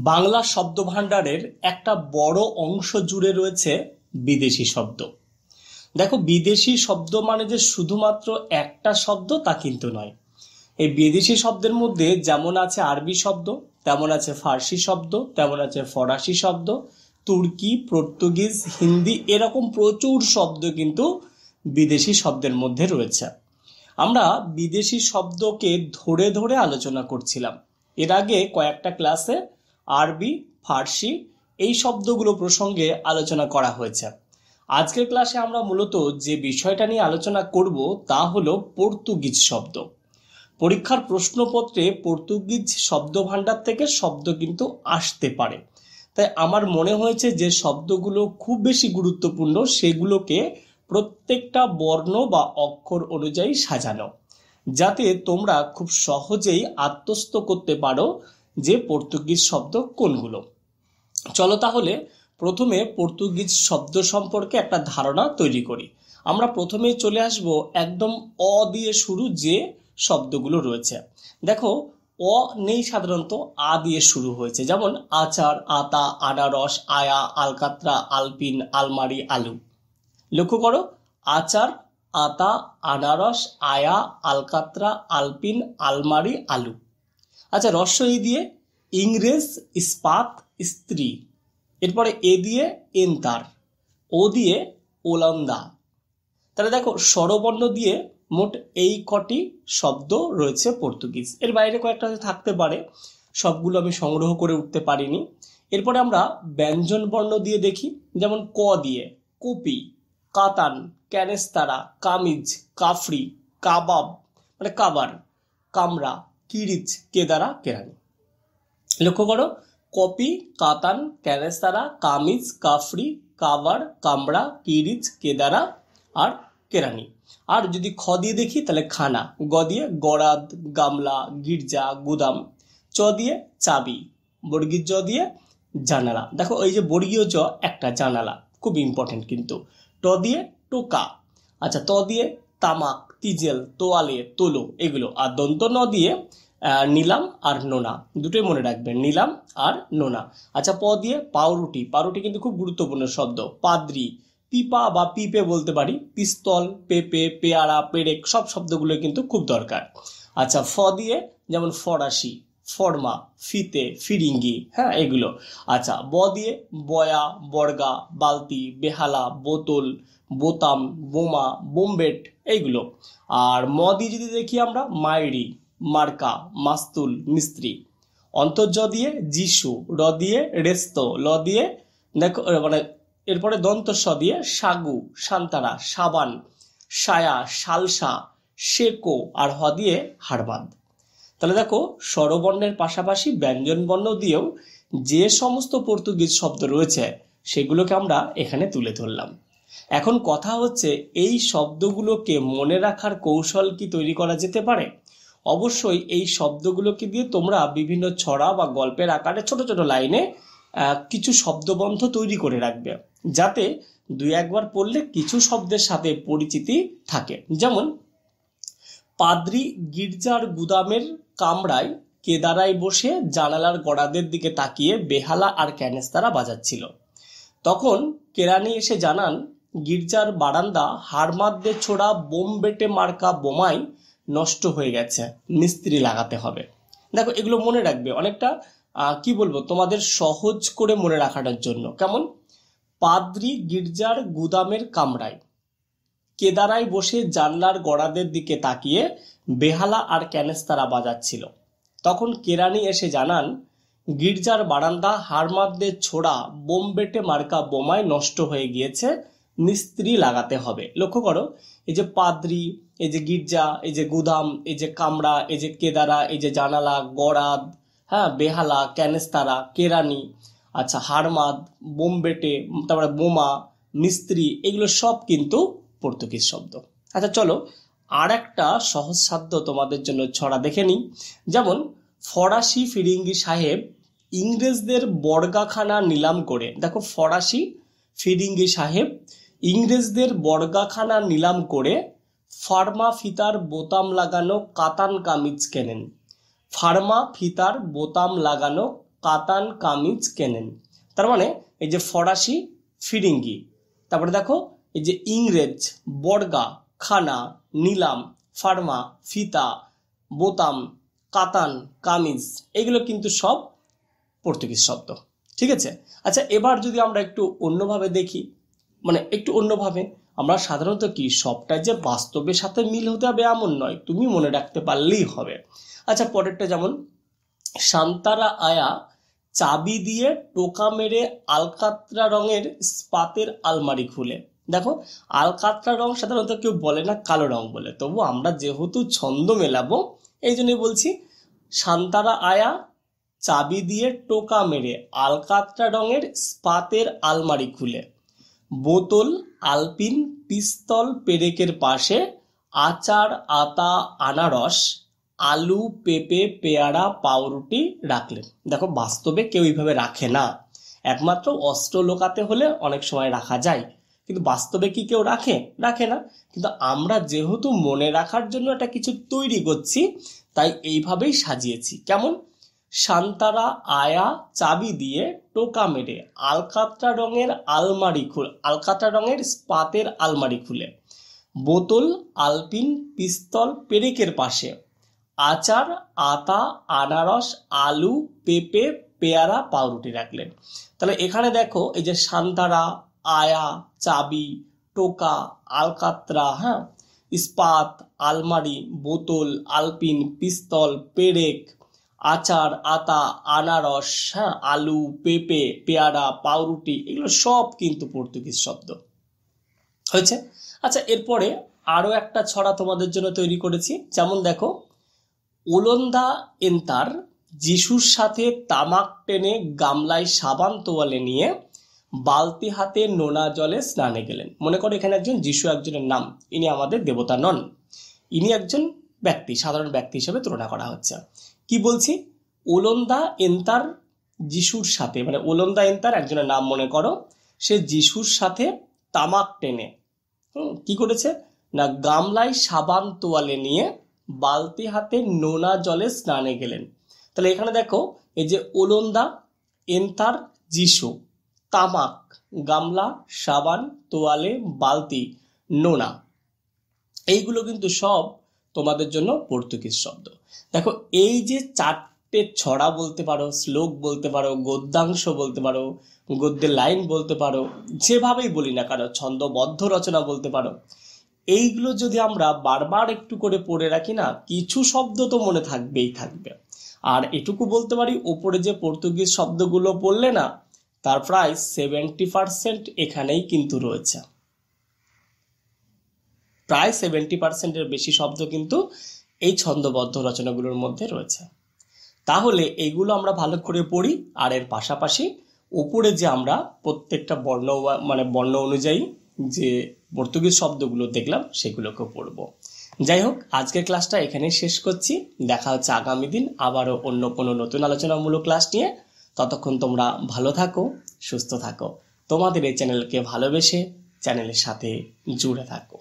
বাংলা শব্দভাণ্ডারের একটা বড় অংশ জুড়ে রয়েছে বিদেশি শব্দ। দেখো, বিদেশি শব্দ মানে যে শুধুমাত্র একটা শব্দ তা কিন্তু নয়। এই বিদেশি শব্দের মধ্যে যেমন আছে আরবি শব্দ, তেমন আছে ফার্সি শব্দ, তেমন আছে ফরাসি শব্দ, তুর্কি, পর্তুগিজ, হিন্দি, এরকম প্রচুর শব্দ কিন্তু বিদেশি শব্দের মধ্যে রয়েছে। আমরা বিদেশি শব্দকে ধরে ধরে আলোচনা করছিলাম। এর আগে কয়েকটা ক্লাসে আরবি, ফার্সি এই শব্দগুলো প্রসঙ্গে আলোচনা করা হয়েছে। আজকের ক্লাসে আমরা মূলত যে বিষয়টা নিয়ে আলোচনা করব তা হলো পর্তুগিজ শব্দ। পরীক্ষার প্রশ্নপত্রে পর্তুগিজ শব্দভাণ্ডার থেকে শব্দ কিন্তু আসতে পারে, তাই আমার মনে হয়েছে যে শব্দগুলো খুব বেশি গুরুত্বপূর্ণ সেগুলোকে প্রত্যেকটা বর্ণ বা অক্ষর অনুযায়ী সাজানো, যাতে তোমরা খুব সহজেই আত্মস্থ করতে পারো যে পর্তুগিজ শব্দ কোনগুলো। চলো তাহলে প্রথমে পর্তুগিজ শব্দ সম্পর্কে একটা ধারণা তৈরি করি। আমরা প্রথমে চলে আসব একদম অ দিয়ে শুরু যে শব্দগুলো রয়েছে। দেখো, অ নেই, সাধারণত আ দিয়ে শুরু হয়েছে, যেমন আচার, আতা, আনারস, আয়া, আলকাত্রা, আলপিন, আলমারি, আলু। লক্ষ্য করো, আচার, আতা, আনারস, আয়া, আলকাত্রা, আলপিন, আলমারি, আলু। আচ্ছা, ই দিয়ে ইংরেজ, ইস্পাত, স্ত্রী। এরপরে এ দিয়ে এন্তার, ও দিয়ে ওলন্দা। তাহলে দেখো, স্বরবর্ণ দিয়ে মোট এই কটি শব্দ রয়েছে পর্তুগিজ। এর বাইরে কয়েকটা থাকতে পারে, সবগুলো আমি সংগ্রহ করে উঠতে পারিনি। এরপরে আমরা ব্যঞ্জন বর্ণ দিয়ে দেখি, যেমন ক দিয়ে কপি, কাতান, ক্যানেস্তারা, কামিজ, কাফরি, কাবাব মানে কাবার, কামরা, কিরিচ, কেদারা, কেরানি। লক্ষ্য করো, কপি, কাতান, ক্যানেস্তারা, কামিজ, কাফরি, কাবার, কামড়া, কিরিচ, কেদারা আর কেরানি। আর যদি খ দিয়ে দেখি তাহলে খানা, গ দিয়ে গরাদ, গামলা, গির্জা, গুদাম, চ দিয়ে চাবি, বর্গীয় জ দিয়ে জানালা। দেখো, এই যে বর্গীয় জ একটা জানালা, খুব ইম্পর্টেন্ট কিন্তু। ট দিয়ে টোকা। আচ্ছা, ত দিয়ে তামাক, তিজেল, তোয়ালে, তোলো, এগুলো। আর দন্ত ন দিয়ে নিলাম আর নোনা, দুটোই মনে রাখবেন, নিলাম আর নোনা। আচ্ছা, প দিয়ে পাউরুটি, পাউরুটি কিন্তু খুব গুরুত্বপূর্ণ শব্দ। পাদ্রি, পিপা বা পিপে বলতে পারি, পিস্তল, পেপে, পেয়ারা, পেরেক, সব শব্দগুলো কিন্তু খুব দরকার। আচ্ছা, ফ দিয়ে যেমন ফরাসি, ফর্মা, ফিতে, ফিরিঙ্গি, হ্যাঁ এগুলো। আচ্ছা, ব দিয়ে বয়া, বর্গা, বালতি, বেহালা, বোতল, বোতাম, বোমা, বোমবেট, এইগুলো। আর ম দিয়ে যদি দেখি আমরা মাইরি, মার্কা, মাস্তুল, মিস্ত্রি। অন্তর্জ দিয়ে যিশু, র দিয়ে রেস্ত, ল দিয়ে দেখো মানে এরপরে দন্ত স দিয়ে সাগু, সান্তারা, সাবান, সায়া, সালসা, শেকো আর হ দিয়ে হারবাদ। তাহলে দেখো, স্বরবর্ণের পাশাপাশি ব্যঞ্জন বর্ণ দিয়েও যে সমস্ত পর্তুগিজ শব্দ রয়েছে সেগুলোকে আমরা এখানে তুলে ধরলাম। এখন কথা হচ্ছে, এই শব্দগুলোকে মনে রাখার কৌশল কি তৈরি করা যেতে পারে? অবশ্যই এই শব্দগুলোকে দিয়ে তোমরা বিভিন্ন ছড়া বা গল্পের আকারে ছোট ছোট লাইনে কিছু শব্দবন্ধ তৈরি করে রাখবে, যাতে দুই একবার পড়লে কিছু শব্দের সাথে পরিচিতি থাকে। যেমন, পাদ্রি গির্জার গুদামের কামরায় কেদারায় বসে জানালার গড়াদের দিকে তাকিয়ে বেহালা আর ক্যানেস্তারা বাজাচ্ছিল। তখন কেরানি এসে জানান, গির্জার বারান্দা হাড়মাদদের ছোড়া বোমবেটে মার্কা বোমায় নষ্ট হয়ে গেছে, মিস্ত্রি লাগাতে হবে। দেখো, এগুলো মনে রাখবে, অনেকটা কি বলবো তোমাদের সহজ করে মনে রাখাটার জন্য। কেমন? পাদ্রি গির্জার গুদামের কামরায় কেদারায় বসে জানলার গড়াদের দিকে তাকিয়ে বেহালা আর ক্যানেস্তারা বাজাচ্ছিল। তখন কেরানি এসে জানান, গির্জার বারান্দা হাড়মাদদের ছোড়া বোমবেটে মার্কা বোমায় নষ্ট হয়ে গিয়েছে, মিস্ত্রি লাগাতে হবে। লক্ষ্য করো, এই যে পাদ্রি, এই যে গির্জা, এই যে গুদাম, এই যে কামরা, এই যে কেদারা, এই যে জানালা, গড়াদ, হ্যাঁ, বেহালা, ক্যানেস্তারা, কেরানি, আচ্ছা হাড়মাদ, বোমবেটে, তারপরে বোমা, মিস্ত্রি, এগুলো সব কিন্তু পর্তুগিজ শব্দ। আচ্ছা চলো, আর একটা সহজসাধ্য তোমাদের জন্য ছড়া দেখে নিই। যেমন, ফরাসি ফিরিঙ্গি সাহেব ইংরেজদের বর্গাখানা নিলাম করে। দেখো, ফরাসি ফিরিঙ্গি সাহেব ইংরেজদের বর্গাখানা নিলাম করে ফার্মা ফিতার বোতাম লাগানো কাতান কামিজ কেনেন। ফার্মা ফিতার বোতাম লাগানো কাতান কামিজ কেনেন। তার মানে এই যে ফরাসি ফিরিঙ্গি, তারপরে দেখো এই যে ইংরেজ বর্গা, খানা, নিলাম, ফার্মা, ফিতা, বোতাম, কাতান, কামিজ, এগুলো কিন্তু সব পর্তুগিজ শব্দ। ঠিক আছে। আচ্ছা, এবার যদি আমরা একটু অন্যভাবে দেখি, মানে একটু অন্যভাবে, আমরা সাধারণত কি সবটা যে বাস্তবের সাথে মিল হতে হবে এমন নয়, তুমি মনে রাখতে পারলেই হবে। আচ্ছা, পরেরটা যেমন শান্তারা আয়া চাবি দিয়ে টোকা মেরে আলকাতরা রঙের স্পাতের আলমারি খুলে। দেখো, আলকাতরা রং সাধারণত কেউ বলে না, কালো রং বলে, তবু আমরা যেহেতু ছন্দ মেলাবো এই জন্যই বলছি শান্তারা আয়া চাবি দিয়ে টোকা মেরে আলকাতরা রঙের স্পাতের আলমারি খুলে। বোতল, আলপিন, পিস্তল, পেরেকের পাশে আচার, আতা, আনারস, আলু, পেঁপে, পেয়ারা, পাউরুটি রাখলেন। দেখো, বাস্তবে কেউ এইভাবে রাখে না, একমাত্র অস্ত্র লোকাতে হলে অনেক সময় রাখা যায়, কিন্তু বাস্তবে কি কেউ রাখে? রাখে না। কিন্তু আমরা যেহেতু মনে রাখার জন্য একটা কিছু তৈরি করছি, তাই এইভাবেই সাজিয়েছি। কেমন? শান্তারা আয়া চাবি দিয়ে টোকা মেরে আলকাতরা রঙের আলকাতরা রঙের স্পাতের আলমারি খুলে। বোতল, আলপিন, পিস্তল, পেরেকের পাশে আচার, আতা, আনারস, আলু, পেঁপে, পেয়ারা, পাউরুটি রাখলেন। তাহলে এখানে দেখো এই যে শান্তারা, আয়া, চাবি, টোকা, আলকাতরা, হ্যাঁ, ইস্পাত, আলমারি, বোতল, আলপিন, পিস্তল, পেরেক, আচার, আতা, আনারস, হ্যাঁ, আলু, পেঁপে, পেয়ারা, পাউরুটি, এগুলো সব কিন্তু পর্তুগিজ শব্দ হয়েছে। আচ্ছা, এরপরে আরো একটা ছড়া তোমাদের জন্য তৈরি করেছি। যেমন দেখো, ওলন্দা এন্তার যিশুর সাথে তামাক টেনে গামলায় সাবান তোয়ালে নিয়ে বালতি হাতে নোনা জলে স্নানে গেলেন। মনে করো এখানে একজন যিশু একজনের নাম, ইনি আমাদের দেবতা নন, ইনি একজন ব্যক্তি, সাধারণ ব্যক্তি হিসেবে তুলনা করা হচ্ছে। কি বলছি? ওলন্দা এন্তার যিশুর সাথে, মানে ওলন্দা এন্তার একজনের নাম মনে করো, সে যিশুর সাথে তামাক টেনে কি করেছে না গামলায় সাবান তোয়ালে নিয়ে বালতি হাতে নোনা জলে স্নানে গেলেন। তাহলে এখানে দেখো এই যে ওলন্দা এন্তার যিশু, তামাক, গামলা, সাবান, তোয়ালে, বালতি, নোনা, এইগুলো কিন্তু সব তোমাদের জন্য পর্তুগিজ শব্দ। দেখো, এই যে চারটে ছড়া বলতে পারো, শ্লোক বলতে পারো, গদ্যাংশ বলতে পারো, গদ্যের লাইন বলতে পারো, যেভাবেই বলি না কেন, ছন্দবদ্ধ রচনা বলতে পারো, এইগুলো যদি আমরা বারবার একটু করে পড়ে রাখি না, কিছু শব্দ তো মনে থাকবেই থাকবে। আর এটুকু বলতে পারি, ওপরে যে পর্তুগিজ শব্দগুলো পড়লে না, তার প্রায় 70% এখানেই কিন্তু রয়েছে, প্রায় 70%-এর বেশি শব্দ কিন্তু এই ছন্দবদ্ধ রচনাগুলোর মধ্যে রয়েছে। তাহলে এইগুলো আমরা ভালো করে পড়ি, আর এর পাশাপাশি উপরে যে আমরা প্রত্যেকটা বর্ণ অনুযায়ী যে পর্তুগিজ শব্দগুলো দেখলাম সেগুলোকে পড়ব। যাই হোক, আজকের ক্লাসটা এখানেই শেষ করছি। দেখা হচ্ছে আগামী দিন আবারও অন্য কোনো নতুন আলোচনামূলক ক্লাস নিয়ে। ততক্ষণ তোমরা ভালো থাকো, সুস্থ থাকো, তোমাদের এই চ্যানেলকে ভালোবেসে চ্যানেলের সাথে জুড়ে থাকো।